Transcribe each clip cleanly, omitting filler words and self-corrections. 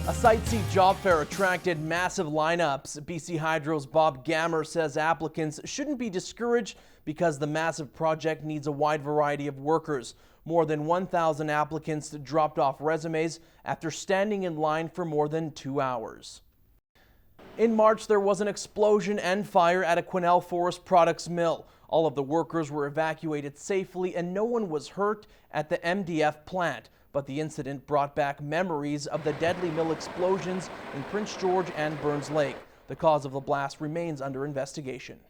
A Site C job fair attracted massive lineups. BC Hydro's Bob Gammer says applicants shouldn't be discouraged because the massive project needs a wide variety of workers. More than 1,000 applicants dropped off resumes after standing in line for more than 2 hours. In March, there was an explosion and fire at a Quesnel Forest Products mill. All of the workers were evacuated safely and no one was hurt at the MDF plant. But the incident brought back memories of the deadly mill explosions in Prince George and Burns Lake. The cause of the blast remains under investigation.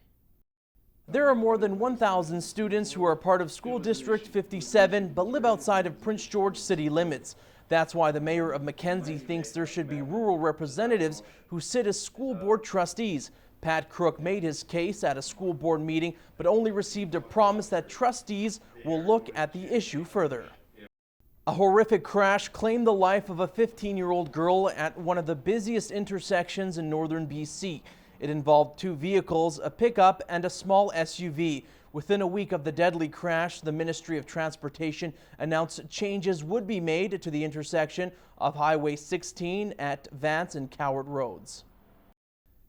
There are more than 1,000 students who are part of School District 57 but live outside of Prince George city limits. That's why the mayor of Mackenzie thinks there should be rural representatives who sit as school board trustees. Pat Crook made his case at a school board meeting but only received a promise that trustees will look at the issue further. A horrific crash claimed the life of a 15-year-old girl at one of the busiest intersections in northern BC. It involved two vehicles, a pickup and a small SUV. Within a week of the deadly crash, the Ministry of Transportation announced changes would be made to the intersection of Highway 16 at Vance and Cowart Roads.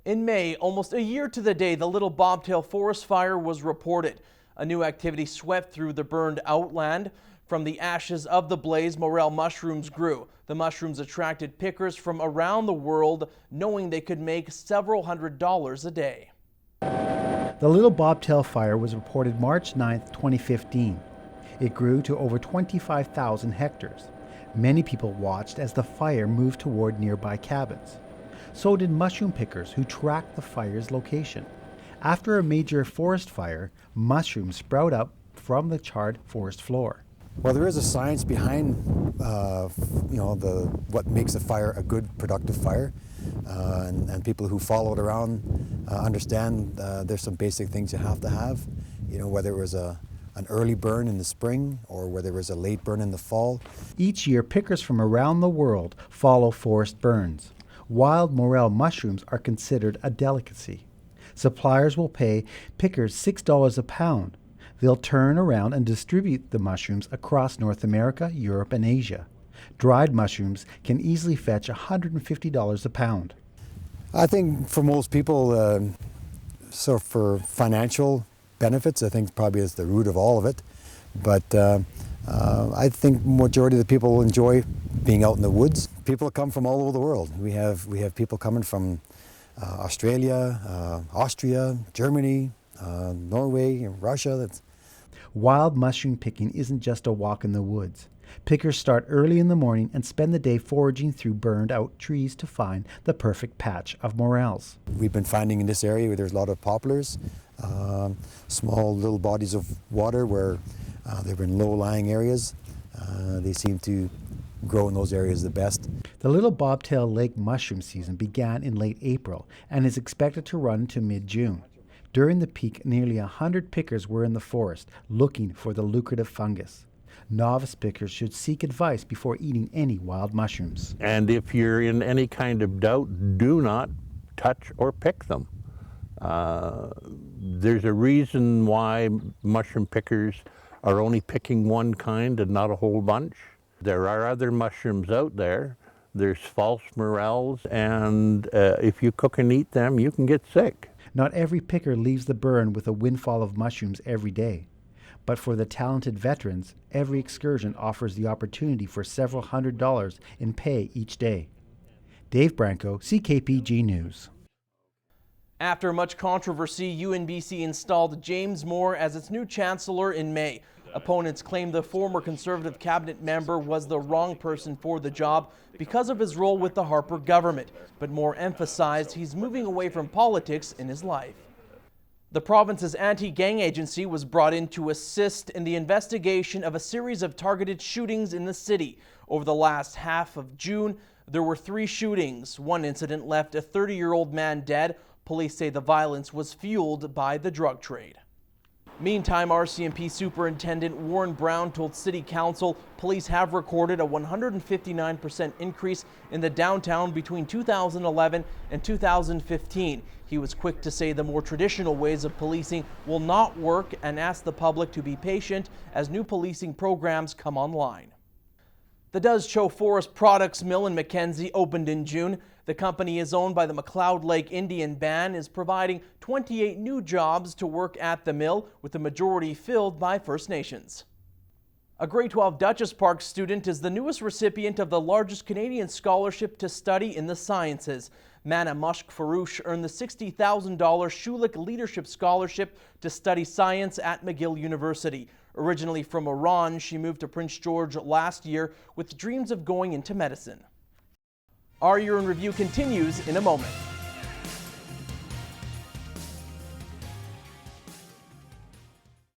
In May, almost a year to the day, the Little Bobtail forest fire was reported. A new activity swept through the burned outland. From the ashes of the blaze, morel mushrooms grew. The mushrooms attracted pickers from around the world, knowing they could make several $100s a day. The Little Bobtail fire was reported March 9, 2015. It grew to over 25,000 hectares. Many people watched as the fire moved toward nearby cabins. So did mushroom pickers who tracked the fire's location. After a major forest fire, mushrooms sprout up from the charred forest floor. Well, there is a science behind, what makes a fire a good, productive fire, and people who follow it around understand there's some basic things you have to have. You know, whether it was an early burn in the spring or whether it was a late burn in the fall. Each year, pickers from around the world follow forest burns. Wild morel mushrooms are considered a delicacy. Suppliers will pay pickers $6 a pound. They'll turn around and distribute the mushrooms across North America, Europe, and Asia. Dried mushrooms can easily fetch $150 a pound. I think for most people, so for financial benefits, I think probably is the root of all of it. But I think majority of the people enjoy being out in the woods. People come from all over the world. We have people coming from Australia, Austria, Germany, Norway, Russia. Wild mushroom picking isn't just a walk in the woods. Pickers start early in the morning and spend the day foraging through burned out trees to find the perfect patch of morels. We've been finding in this area where there's a lot of poplars, small little bodies of water where they're in low-lying areas. They seem to grow in those areas the best. The Little Bobtail Lake mushroom season began in late April and is expected to run to mid-June. During the peak, nearly 100 pickers were in the forest looking for the lucrative fungus. Novice pickers should seek advice before eating any wild mushrooms. And if you're in any kind of doubt, do not touch or pick them. There's a reason why mushroom pickers are only picking one kind and not a whole bunch. There are other mushrooms out there. There's false morels, and if you cook and eat them, you can get sick. Not every picker leaves the burn with a windfall of mushrooms every day. But for the talented veterans, every excursion offers the opportunity for several $100s in pay each day. Dave Branco, CKPG News. After much controversy, UNBC installed James Moore as its new chancellor in May. Opponents claim the former Conservative cabinet member was the wrong person for the job because of his role with the Harper government, but Moore emphasized he's moving away from politics in his life. The province's anti-gang agency was brought in to assist in the investigation of a series of targeted shootings in the city. Over the last half of June, there were 3 shootings. One incident left a 30-year-old man dead. Police say the violence was fueled by the drug trade. Meantime, RCMP Superintendent Warren Brown told City Council police have recorded a 159% increase in the downtown between 2011 and 2015. He was quick to say the more traditional ways of policing will not work and asked the public to be patient as new policing programs come online. The Does Cho Forest Products Mill in Mackenzie opened in June. The company is owned by the McLeod Lake Indian Band, is providing 28 new jobs to work at the mill, with the majority filled by First Nations. A grade 12 Dutchess Park student is the newest recipient of the largest Canadian scholarship to study in the sciences. Mana Mushk Farouche earned the $60,000 Schulich Leadership Scholarship to study science at McGill University. Originally from Iran, she moved to Prince George last year with dreams of going into medicine. Our Year in Review continues in a moment.